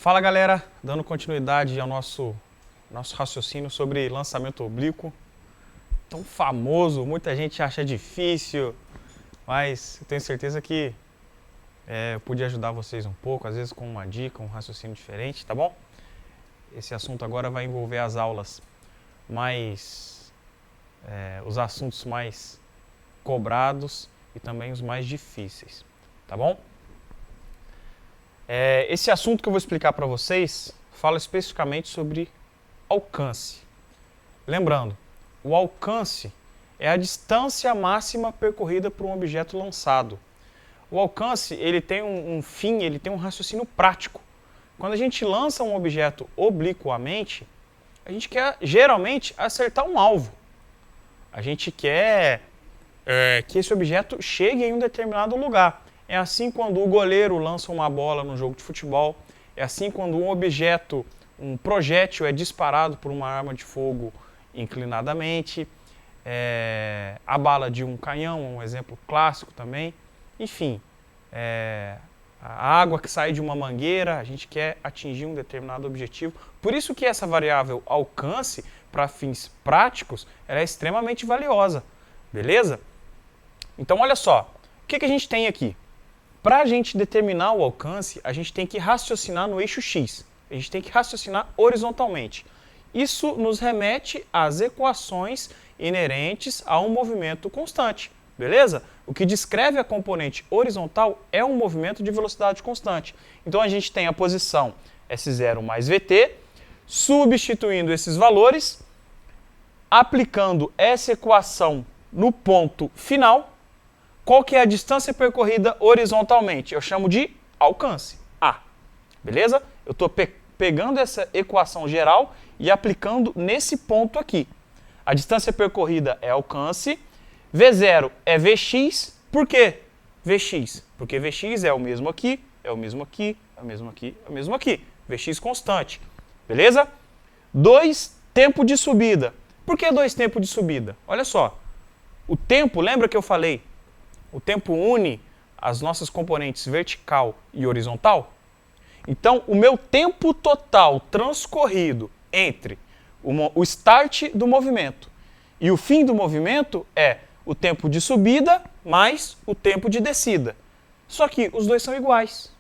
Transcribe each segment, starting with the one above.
Fala galera, dando continuidade ao nosso raciocínio sobre lançamento oblíquo. Tão famoso, muita gente acha difícil, mas eu tenho certeza que eu pude ajudar vocês um pouco, às vezes com uma dica, um raciocínio diferente, tá bom? Esse assunto agora vai envolver as aulas mais, os assuntos mais cobrados e também os mais difíceis, tá bom? Esse assunto que eu vou explicar para vocês fala especificamente sobre alcance. Lembrando, o alcance é a distância máxima percorrida por um objeto lançado. O alcance ele tem um fim, ele tem um raciocínio prático. Quando a gente lança um objeto obliquamente, a gente quer geralmente acertar um alvo. A gente quer que esse objeto chegue em um determinado lugar. É assim quando o goleiro lança uma bola no jogo de futebol. É assim quando um objeto, um projétil é disparado por uma arma de fogo inclinadamente. A bala de um canhão, um exemplo clássico também. Enfim, a água que sai de uma mangueira, a gente quer atingir um determinado objetivo. Por isso que essa variável alcance, para fins práticos, ela é extremamente valiosa. Beleza? Então, olha só. O que a gente tem aqui? Para a gente determinar o alcance, a gente tem que raciocinar no eixo X. A gente tem que raciocinar horizontalmente. Isso nos remete às equações inerentes a um movimento constante. Beleza? O que descreve a componente horizontal é um movimento de velocidade constante. Então a gente tem a posição S0 mais VT, substituindo esses valores, aplicando essa equação no ponto final. Qual que é a distância percorrida horizontalmente? Eu chamo de alcance, A. Beleza? Eu estou pegando essa equação geral e aplicando nesse ponto aqui. A distância percorrida é alcance, V0 é Vx. Por quê Vx? Porque Vx é o mesmo aqui, é o mesmo aqui, é o mesmo aqui, é o mesmo aqui. Vx constante. Beleza? 2, tempo de subida. Por que 2 tempo de subida? Olha só. O tempo, lembra que eu falei? O tempo une as nossas componentes vertical e horizontal. Então, o meu tempo total transcorrido entre o start do movimento e o fim do movimento é o tempo de subida mais o tempo de descida. Só que os dois são iguais.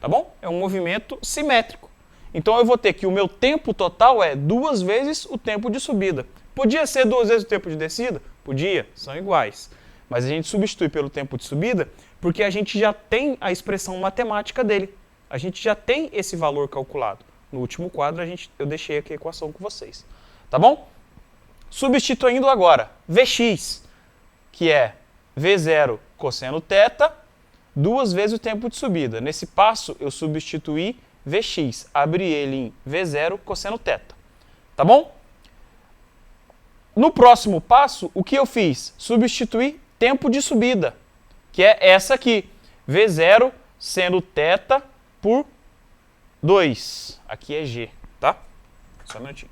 Tá bom? É um movimento simétrico. Então, eu vou ter que o meu tempo total é 2 vezes o tempo de subida. Podia ser 2 vezes o tempo de descida? Podia, são iguais. Mas a gente substitui pelo tempo de subida porque a gente já tem a expressão matemática dele. A gente já tem esse valor calculado. No último quadro eu deixei aqui a equação com vocês. Tá bom? Substituindo agora Vx, que é V0 cosseno θ, 2 vezes o tempo de subida. Nesse passo eu substituí Vx, abri ele em V0 cosseno θ. Tá bom? No próximo passo, o que eu fiz? Substituí tempo de subida, que é essa aqui, V0 sendo θ por 2. Aqui é G, tá? Só um minutinho.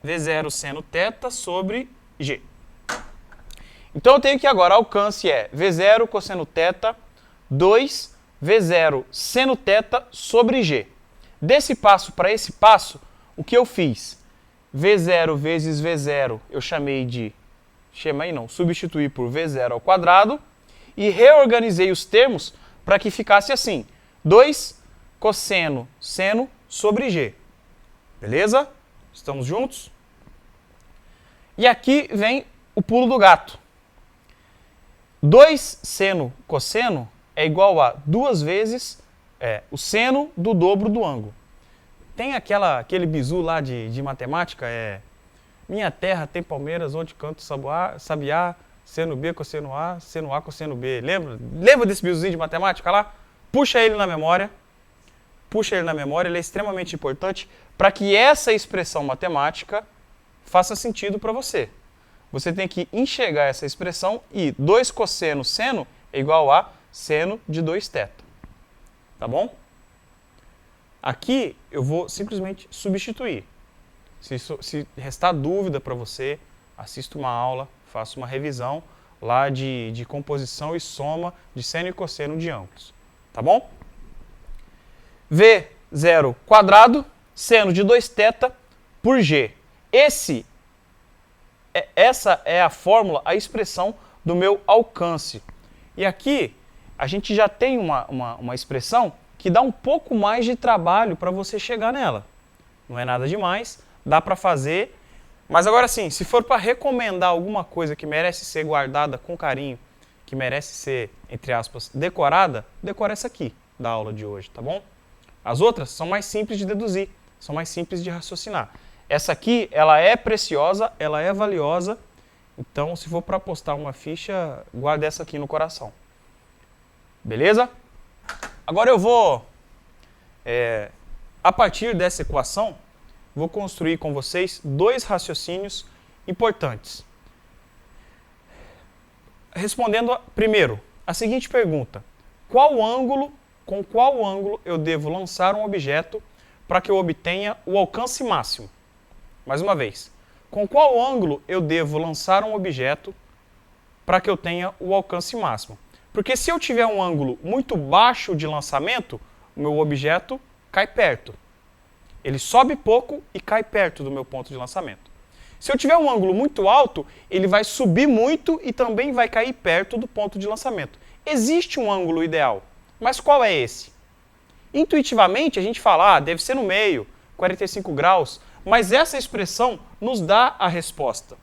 V0 seno θ sobre G. Então eu tenho que agora, alcance é V0 cosseno θ, 2 V0 seno θ sobre G. Desse passo para esse passo, o que eu fiz? V0 vezes V0 eu substituí por V0 ao quadrado e reorganizei os termos para que ficasse assim, 2 cosseno seno sobre G. Beleza? Estamos juntos? E aqui vem o pulo do gato. 2 seno cosseno é igual a 2 vezes o seno do dobro do ângulo. Tem aquele bizu lá de matemática, minha terra tem palmeiras, onde canto sabiá, seno B, cosseno A, cosseno B. Lembra desse bizuzinho de matemática lá? Puxa ele na memória, ele é extremamente importante para que essa expressão matemática faça sentido para você. Você tem que enxergar essa expressão e 2 cosseno seno é igual a seno de 2θ. Tá bom? Aqui eu vou simplesmente substituir. Se restar dúvida para você, assista uma aula, faça uma revisão lá de composição e soma de seno e cosseno de ângulos. Tá bom? V0 quadrado seno de 2θ por G. Essa é a fórmula, a expressão do meu alcance. E aqui a gente já tem uma expressão que dá um pouco mais de trabalho para você chegar nela. Não é nada demais, dá para fazer. Mas agora sim, se for para recomendar alguma coisa que merece ser guardada com carinho, que merece ser, entre aspas, decorada, decora essa aqui da aula de hoje, tá bom? As outras são mais simples de deduzir, são mais simples de raciocinar. Essa aqui, ela é preciosa, ela é valiosa, então se for para apostar uma ficha, guarde essa aqui no coração. Beleza? Agora eu vou, a partir dessa equação, vou construir com vocês dois raciocínios importantes. Respondendo primeiro a seguinte pergunta: com qual ângulo eu devo lançar um objeto para que eu obtenha o alcance máximo? Mais uma vez, com qual ângulo eu devo lançar um objeto para que eu tenha o alcance máximo? Porque se eu tiver um ângulo muito baixo de lançamento, o meu objeto cai perto. Ele sobe pouco e cai perto do meu ponto de lançamento. Se eu tiver um ângulo muito alto, ele vai subir muito e também vai cair perto do ponto de lançamento. Existe um ângulo ideal, mas qual é esse? Intuitivamente a gente fala, deve ser no meio, 45 graus, mas essa expressão nos dá a resposta.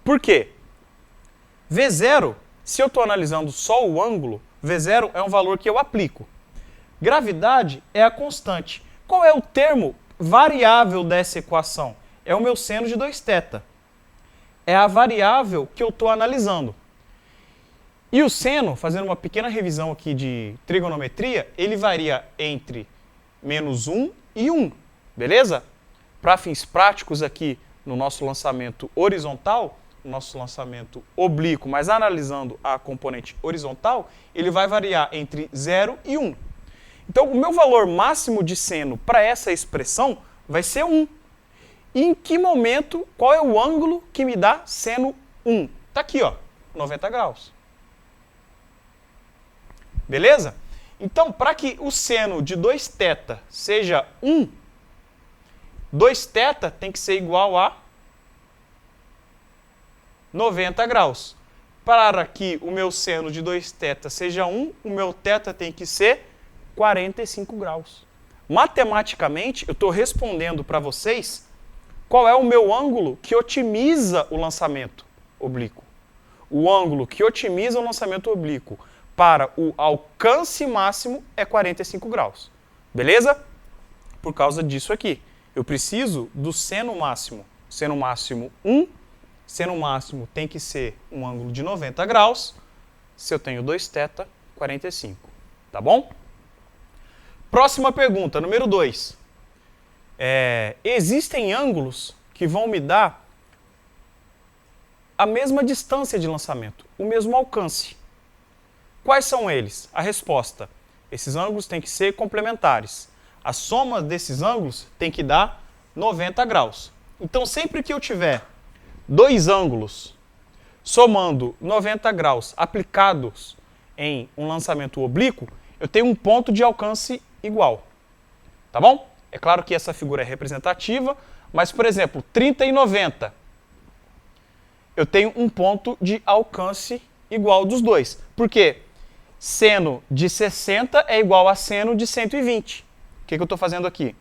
Por quê? V0, se eu estou analisando só o ângulo, V0 é um valor que eu aplico. Gravidade é a constante. Qual é o termo variável dessa equação? É o meu seno de 2θ. É a variável que eu estou analisando. E o seno, fazendo uma pequena revisão aqui de trigonometria, ele varia entre -1 e 1, beleza? Para fins práticos aqui no nosso lançamento horizontal, no nosso lançamento oblíquo, mas analisando a componente horizontal, ele vai variar entre 0 e 1. Então, o meu valor máximo de seno para essa expressão vai ser 1. E em que momento, qual é o ângulo que me dá seno 1? Está aqui, ó, 90 graus. Beleza? Então, para que o seno de 2θ seja 1, 2θ tem que ser igual a 90 graus. Para que o meu seno de 2θ seja 1, o meu θ tem que ser 45 graus. Matematicamente, eu estou respondendo para vocês qual é o meu ângulo que otimiza o lançamento oblíquo. O ângulo que otimiza o lançamento oblíquo para o alcance máximo é 45 graus. Beleza? Por causa disso aqui. Eu preciso do seno máximo. Seno máximo 1. Seno máximo tem que ser um ângulo de 90 graus. Se eu tenho 2θ, 45. Tá bom? Próxima pergunta, número 2. Existem ângulos que vão me dar a mesma distância de lançamento, o mesmo alcance. Quais são eles? A resposta: esses ângulos têm que ser complementares. A soma desses ângulos tem que dar 90 graus. Então, sempre que eu tiver dois ângulos somando 90 graus aplicados em um lançamento oblíquo, eu tenho um ponto de alcance igual. Tá bom? É claro que essa figura é representativa, mas, por exemplo, 30 e 90, eu tenho um ponto de alcance igual dos dois. Por quê? Seno de 60 é igual a seno de 120. O que eu estou fazendo aqui?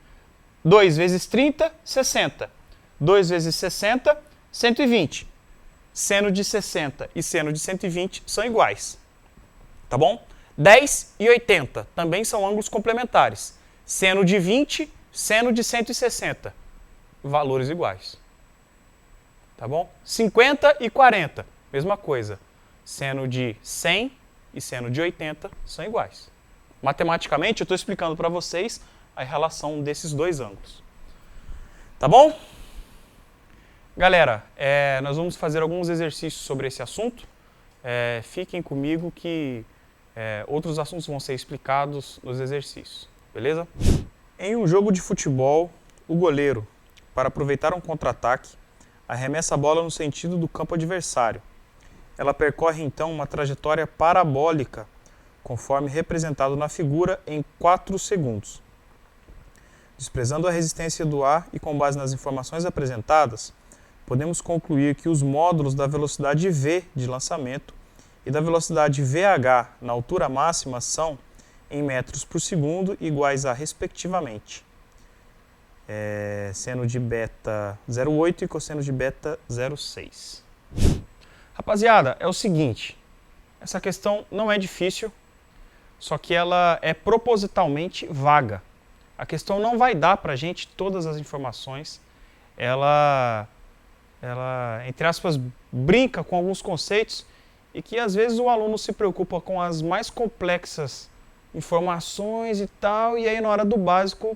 2 vezes 30, 60. 2 vezes 60, 120. Seno de 60 e seno de 120 são iguais. Tá bom? 10 e 80 também são ângulos complementares. Seno de 20, seno de 160. Valores iguais. Tá bom? 50 e 40, mesma coisa. Seno de 100 e seno de 80 são iguais. Matematicamente, eu estou explicando para vocês a relação desses dois ângulos. Tá bom? Galera, nós vamos fazer alguns exercícios sobre esse assunto. Fiquem comigo que outros assuntos vão ser explicados nos exercícios. Beleza? Em um jogo de futebol, o goleiro, para aproveitar um contra-ataque, arremessa a bola no sentido do campo adversário. Ela percorre então uma trajetória parabólica, conforme representado na figura, em 4 segundos. Desprezando a resistência do ar e com base nas informações apresentadas, podemos concluir que os módulos da velocidade v de lançamento e da velocidade VH na altura máxima são, em metros por segundo, iguais a, respectivamente, seno de beta 0,8 e cosseno de beta 0,6. Rapaziada, é o seguinte, essa questão não é difícil, só que ela é propositalmente vaga. A questão não vai dar para a gente todas as informações, ela, entre aspas, brinca com alguns conceitos e que às vezes o aluno se preocupa com as mais complexas informações e tal, e aí na hora do básico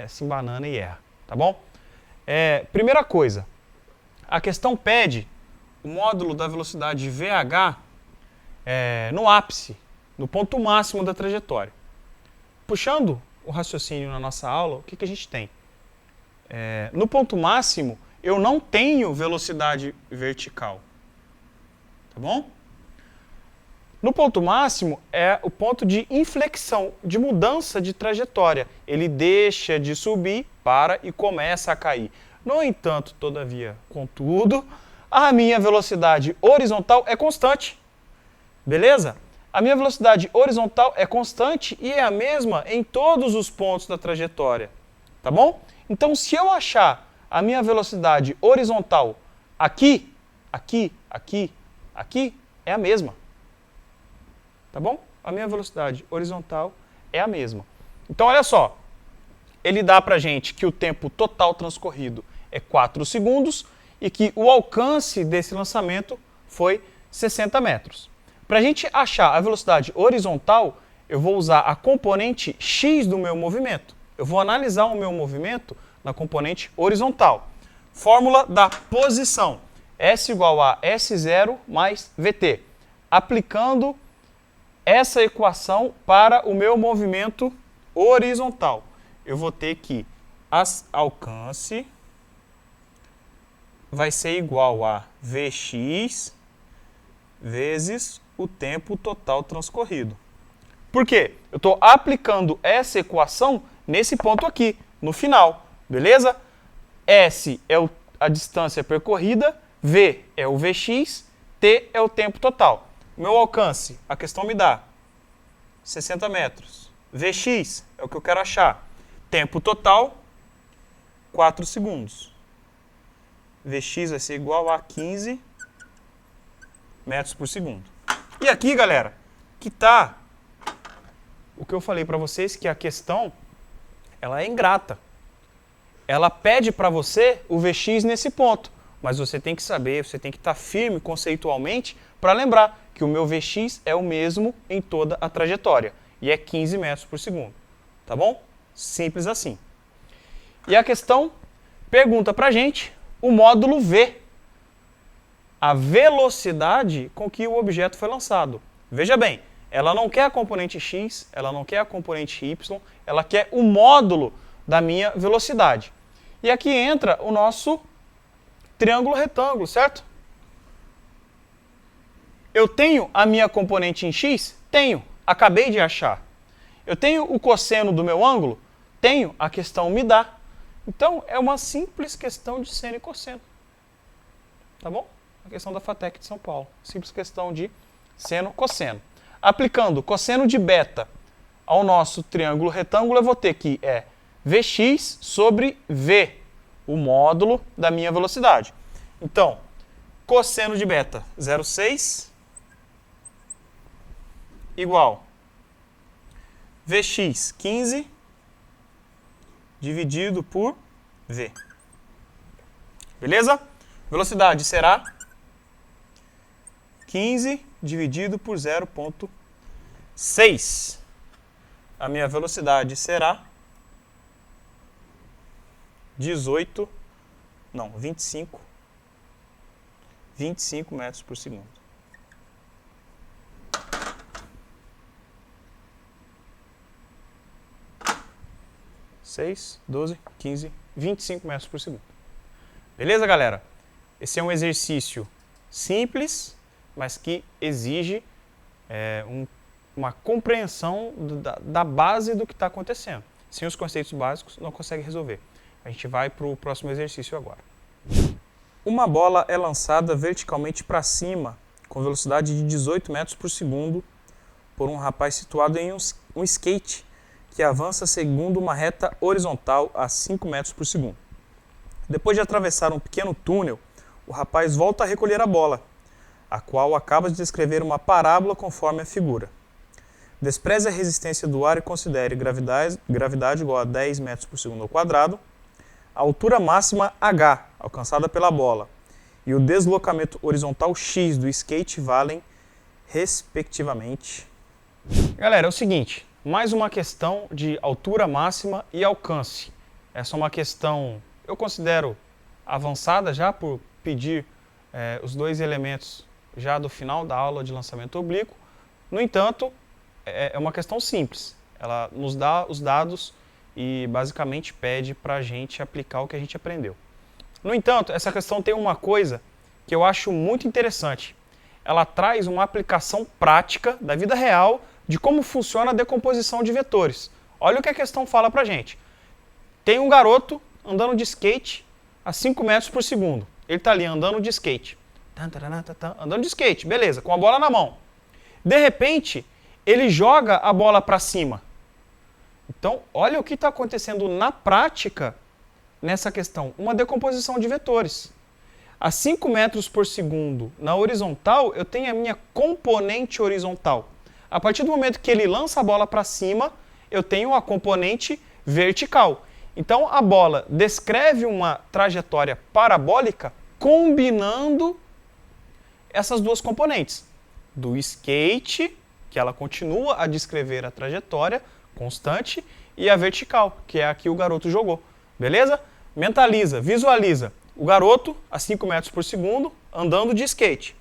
se embanana e erra, tá bom? Primeira coisa, a questão pede o módulo da velocidade VH no ápice, no ponto máximo da trajetória. Puxando o raciocínio na nossa aula, o que a gente tem? No ponto máximo, eu não tenho velocidade vertical, tá bom? No ponto máximo é o ponto de inflexão, de mudança de trajetória. Ele deixa de subir, para e começa a cair. No entanto, todavia, contudo, a minha velocidade horizontal é constante. Beleza? A minha velocidade horizontal é constante e é a mesma em todos os pontos da trajetória. Tá bom? Então, se eu achar a minha velocidade horizontal aqui, aqui, aqui, aqui, é a mesma. Tá bom? A minha velocidade horizontal é a mesma. Então, olha só. Ele dá pra gente que o tempo total transcorrido é 4 segundos e que o alcance desse lançamento foi 60 metros. Para a gente achar a velocidade horizontal, eu vou usar a componente x do meu movimento. Eu vou analisar o meu movimento na componente horizontal. Fórmula da posição. S igual a S0 mais VT. Aplicando essa equação para o meu movimento horizontal, eu vou ter que alcance vai ser igual a Vx vezes o tempo total transcorrido. Por quê? Eu estou aplicando essa equação nesse ponto aqui, no final, beleza? S é a distância percorrida, V é o Vx, T é o tempo total. Meu alcance, a questão me dá 60 metros. Vx é o que eu quero achar. Tempo total, 4 segundos. Vx vai ser igual a 15 metros por segundo. E aqui, galera, que está o que eu falei para vocês, que a questão ela é ingrata. Ela pede para você o Vx nesse ponto, mas você tem que saber, você tem que estar firme conceitualmente para lembrar que o meu Vx é o mesmo em toda a trajetória, e é 15 metros por segundo. Tá bom? Simples assim. E a questão pergunta para a gente o módulo V, a velocidade com que o objeto foi lançado. Veja bem, ela não quer a componente x, ela não quer a componente y, ela quer o módulo da minha velocidade. E aqui entra o nosso triângulo retângulo, certo? Eu tenho a minha componente em x? Tenho, acabei de achar. Eu tenho o cosseno do meu ângulo? Tenho, a questão me dá. Então, é uma simples questão de seno e cosseno. Tá bom? A questão da FATEC de São Paulo. Simples questão de seno e cosseno. Aplicando cosseno de beta ao nosso triângulo retângulo, eu vou ter que Vx sobre V, o módulo da minha velocidade. Então, cosseno de beta 0,6 igual Vx 15 dividido por V. Beleza? Velocidade será 15 dividido por 0,6. A minha velocidade será 25 metros por segundo. 6, 12, 15, 25 metros por segundo. Beleza, galera? Esse é um exercício simples, mas que exige uma compreensão da base do que está acontecendo. sem os conceitos básicos, não consegue resolver. A gente vai para o próximo exercício agora. Uma bola é lançada verticalmente para cima, com velocidade de 18 metros por segundo, por um rapaz situado em um skate que avança segundo uma reta horizontal a 5 metros por segundo. Depois de atravessar um pequeno túnel, o rapaz volta a recolher a bola, a qual acaba de descrever uma parábola conforme a figura. Despreze a resistência do ar e considere gravidade igual a 10 metros por segundo ao quadrado, a altura máxima h, alcançada pela bola, e o deslocamento horizontal x do skate valem, respectivamente. Galera, é o seguinte, mais uma questão de altura máxima e alcance. Essa é uma questão, eu considero avançada já por pedir os dois elementos já do final da aula de lançamento oblíquo. No entanto, é uma questão simples. Ela nos dá os dados e basicamente pede para a gente aplicar o que a gente aprendeu. No entanto, essa questão tem uma coisa que eu acho muito interessante. Ela traz uma aplicação prática da vida real de como funciona a decomposição de vetores. Olha o que a questão fala para a gente. Tem um garoto andando de skate a 5 metros por segundo. Ele está ali andando de skate. Andando de skate, beleza, com a bola na mão. De repente, ele joga a bola para cima. Então, olha o que está acontecendo na prática nessa questão. Uma decomposição de vetores. A 5 metros por segundo na horizontal, eu tenho a minha componente horizontal. A partir do momento que ele lança a bola para cima, eu tenho a componente vertical. Então, a bola descreve uma trajetória parabólica combinando essas duas componentes. Do skate, que ela continua a descrever a trajetória constante, e a vertical, que é a que o garoto jogou. Beleza? Mentaliza, visualiza. O garoto a 5 metros por segundo andando de skate.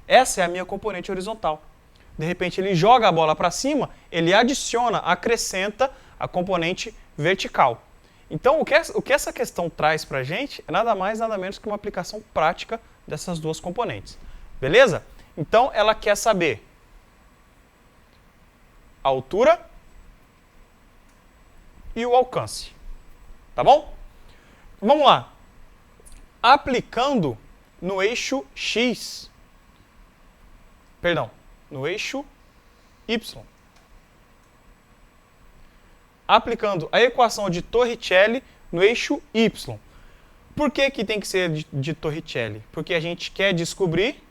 Essa é a minha componente horizontal. De repente ele joga a bola para cima, ele adiciona, acrescenta a componente vertical. Então o que essa questão traz para a gente é nada mais, nada menos que uma aplicação prática dessas duas componentes. Beleza? Então ela quer saber a altura e o alcance. Tá bom? Vamos lá. Aplicando no eixo X, perdão, no eixo Y. Aplicando a equação de Torricelli no eixo Y. Por que tem que ser de Torricelli? Porque a gente quer descobrir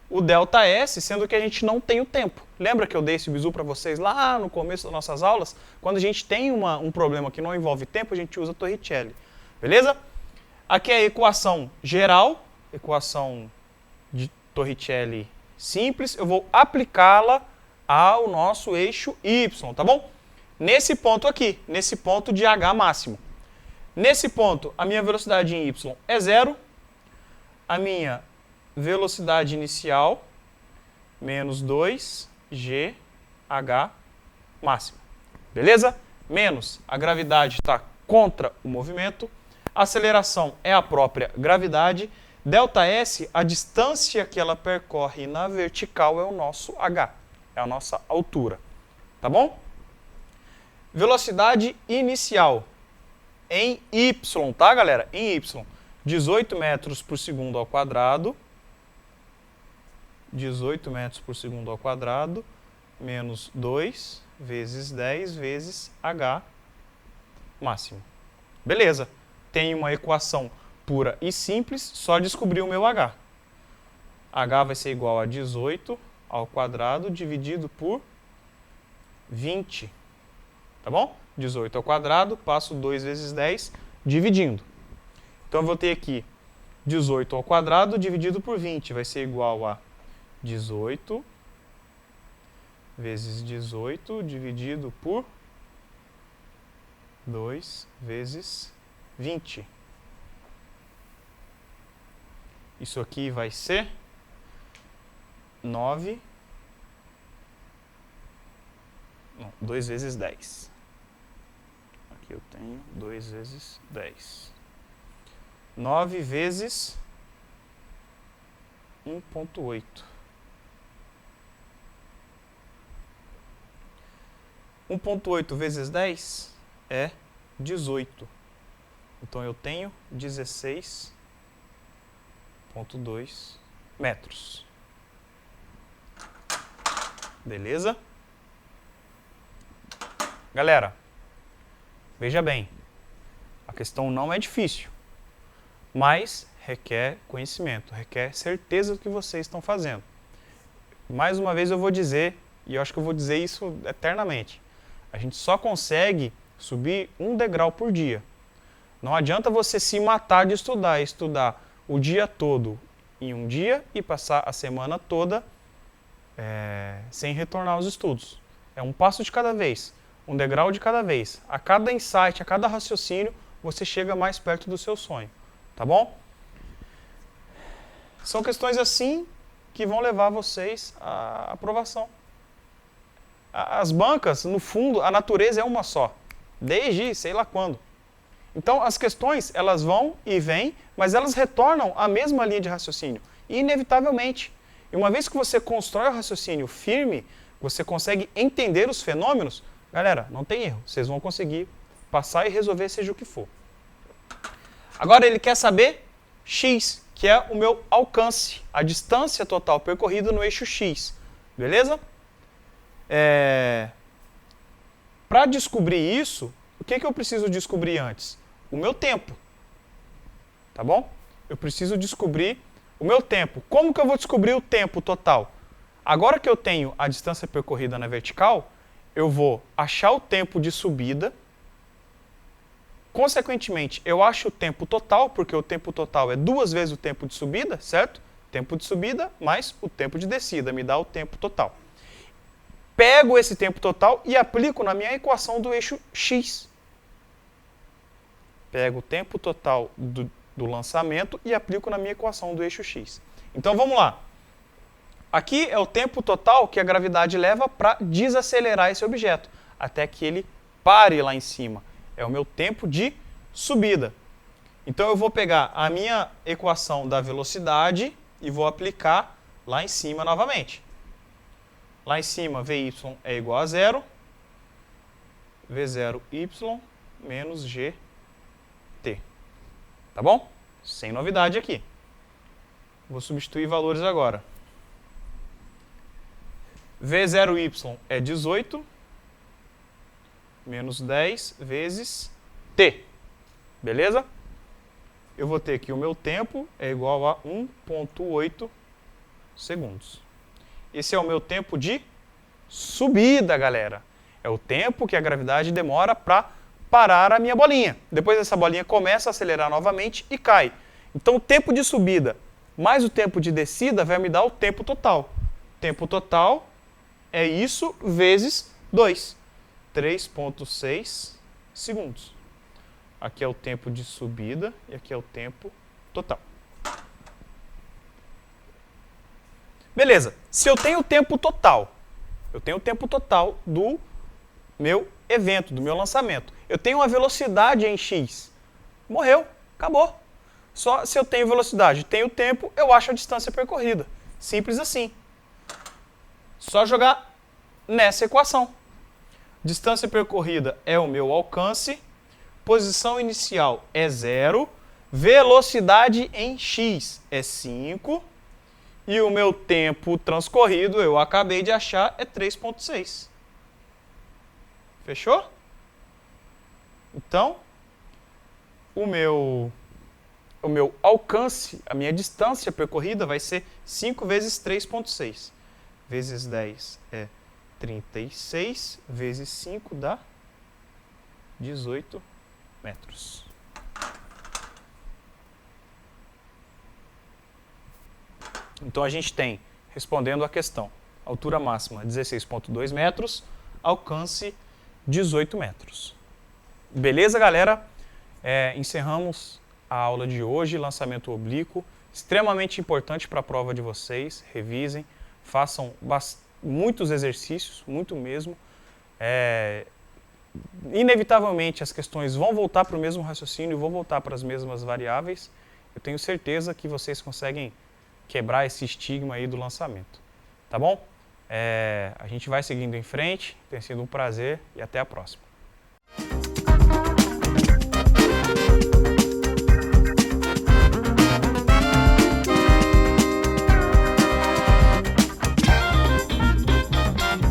o ΔS, sendo que a gente não tem o tempo. Lembra que eu dei esse bizu para vocês lá no começo das nossas aulas? Quando a gente tem um problema que não envolve tempo, a gente usa Torricelli. Beleza? Aqui é a equação geral, equação de Torricelli simples. Eu vou aplicá-la ao nosso eixo Y, tá bom? Nesse ponto aqui, nesse ponto de H máximo. Nesse ponto, a minha velocidade em Y é 0. A minha velocidade inicial, menos 2gh máximo. Beleza? Menos a gravidade está contra o movimento. A aceleração é a própria gravidade. ΔS, a distância que ela percorre na vertical é o nosso h. É a nossa altura. Tá bom? Velocidade inicial em y, tá, galera? Em y. 18 metros por segundo ao quadrado. 18 metros por segundo ao quadrado, menos 2 vezes 10 vezes h máximo. Beleza. Tem uma equação pura e simples, só descobrir o meu h. h vai ser igual a 18 ao quadrado dividido por 20. Tá bom? 18 ao quadrado, passo 2 vezes 10, dividindo. Então eu vou ter aqui 18 ao quadrado dividido por 20, vai ser igual a 18 vezes 18 dividido por 2 vezes 20. Isso aqui vai ser 9, não, 2 vezes 10. Aqui eu tenho 2 vezes 10. 9 vezes 1,8. 1,8 vezes 10 é 18. Então eu tenho 16,2 metros. Beleza? Galera, veja bem, a questão não é difícil, mas requer conhecimento, requer certeza do que vocês estão fazendo. Mais uma vez eu vou dizer, e eu acho que eu vou dizer isso eternamente, a gente só consegue subir um degrau por dia. Não adianta você se matar de estudar o dia todo em um dia e passar a semana toda sem retornar aos estudos. É um passo de cada vez, um degrau de cada vez. A cada insight, a cada raciocínio, você chega mais perto do seu sonho. Tá bom? São questões assim que vão levar vocês à aprovação. As bancas, no fundo, a natureza é uma só. Desde sei lá quando. Então, as questões, elas vão e vêm, mas elas retornam à mesma linha de raciocínio. Inevitavelmente. E uma vez que você constrói o raciocínio firme, você consegue entender os fenômenos, galera, não tem erro. Vocês vão conseguir passar e resolver seja o que for. Agora ele quer saber x, que é o meu alcance, a distância total percorrida no eixo x. Beleza? Para descobrir isso, o que eu preciso descobrir antes? O meu tempo. Tá bom? Eu preciso descobrir o meu tempo. Como que eu vou descobrir o tempo total? Agora que eu tenho a distância percorrida na vertical, eu vou achar o tempo de subida. Consequentemente, eu acho o tempo total, porque o tempo total é 2 vezes o tempo de subida, certo? Tempo de subida mais o tempo de descida, me dá o tempo total. Pego esse tempo total e aplico na minha equação do eixo x. Pego o tempo total do lançamento e aplico na minha equação do eixo x. Então vamos lá. Aqui é o tempo total que a gravidade leva para desacelerar esse objeto, até que ele pare lá em cima. É o meu tempo de subida. Então eu vou pegar a minha equação da velocidade e vou aplicar lá em cima novamente. Lá em cima, Vy é igual a 0, V0y menos gt. Tá bom? Sem novidade aqui. Vou substituir valores agora. V0y é 18 menos 10 vezes t. Beleza? Eu vou ter que o meu tempo é igual a 1,8 segundos. Esse é o meu tempo de subida, galera. É o tempo que a gravidade demora para parar a minha bolinha. Depois essa bolinha começa a acelerar novamente e cai. Então o tempo de subida mais o tempo de descida vai me dar o tempo total. Tempo total é isso vezes 2. 3,6 segundos. Aqui é o tempo de subida e aqui é o tempo total. Beleza. Se eu tenho o tempo total, do meu evento, do meu lançamento. Eu tenho uma velocidade em x. Morreu. Acabou. Só se eu tenho velocidade, tenho tempo, eu acho a distância percorrida. Simples assim. Só jogar nessa equação. Distância percorrida é o meu alcance. Posição inicial é 0. Velocidade em x é 5. E o meu tempo transcorrido, eu acabei de achar, é 3,6. Fechou? Então, o meu alcance, a minha distância percorrida vai ser 5 vezes 3,6. Vezes 10 é 36, vezes 5 dá 18 metros. Então a gente tem, respondendo à questão, altura máxima 16,2 metros, alcance 18 metros. Beleza, galera? Encerramos a aula de hoje, lançamento oblíquo, extremamente importante para a prova de vocês, revisem, façam muitos exercícios, muito mesmo. Inevitavelmente as questões vão voltar para o mesmo raciocínio, vão voltar para as mesmas variáveis. Eu tenho certeza que vocês conseguem quebrar esse estigma aí do lançamento. Tá bom? A gente vai seguindo em frente, tem sido um prazer e até a próxima.